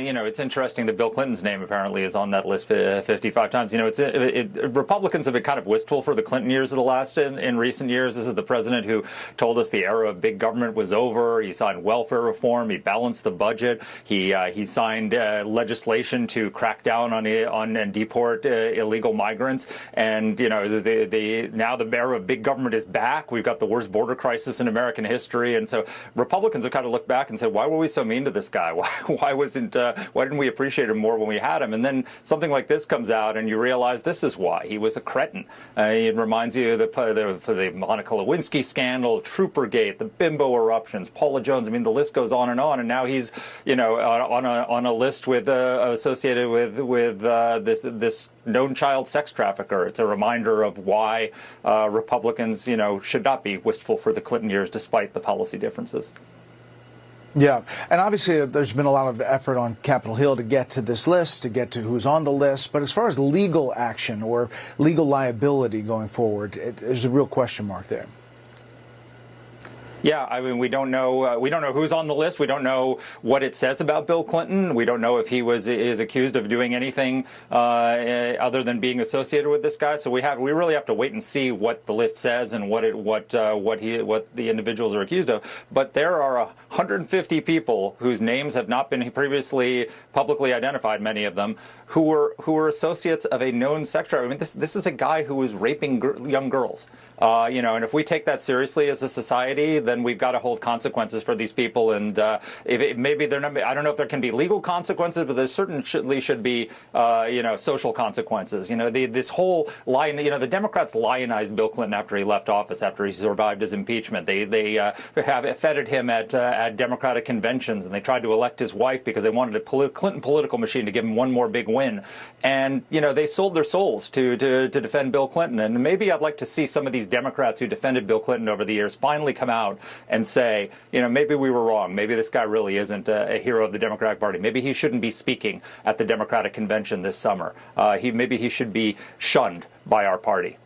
You know, it's interesting that Bill Clinton's name apparently is on that list 55 times. You know, Republicans have been kind of wistful for the Clinton years of the last in recent years. This is the president who told us the era of big government was over. He signed welfare reform. He balanced the budget. He signed legislation to crack down on and deport illegal migrants. And you know, now the era of big government is back. We've got the worst border crisis in American history, and so Republicans have kind of looked back and said, why were we so mean to this guy? Why didn't we appreciate him more when we had him? And then something like this comes out, and you realize this is why. He was a cretin. It reminds you of the Monica Lewinsky scandal, Troopergate, the bimbo eruptions, Paula Jones. I mean, the list goes on, and now he's, you know, on a list with associated with this known child sex trafficker. It's a reminder of why Republicans, you know, should not be wistful for the Clinton years, despite the policy differences. Yeah, and obviously there's been a lot of effort on Capitol Hill to get to this list, to get to who's on the list. But as far as legal action or legal liability going forward, there's a real question mark there. Yeah, I mean, we don't know who's on the list. We don't know what it says about Bill Clinton. We don't know if he is accused of doing anything other than being associated with this guy. So we really have to wait and see what the list says and what the individuals are accused of. But there are 150 people whose names have not been previously publicly identified, many of them, who were associates of a known sex trafficker. I mean, this is a guy who was raping young girls. You know, and if we take that seriously as a society, then we've got to hold consequences for these people. And maybe they're not. I don't know if there can be legal consequences, but there certainly should be, you know, social consequences. You know, this whole line. You know, the Democrats lionized Bill Clinton after he left office, after he survived his impeachment. They have feted him at Democratic conventions, and they tried to elect his wife because they wanted a Clinton political machine to give him one more big win. And you know, they sold their souls to defend Bill Clinton. And maybe I'd like to see some of these Democrats who defended Bill Clinton over the years finally come out and say, you know, maybe we were wrong. Maybe this guy really isn't a hero of the Democratic Party. Maybe he shouldn't be speaking at the Democratic convention this summer. Maybe he should be shunned by our party.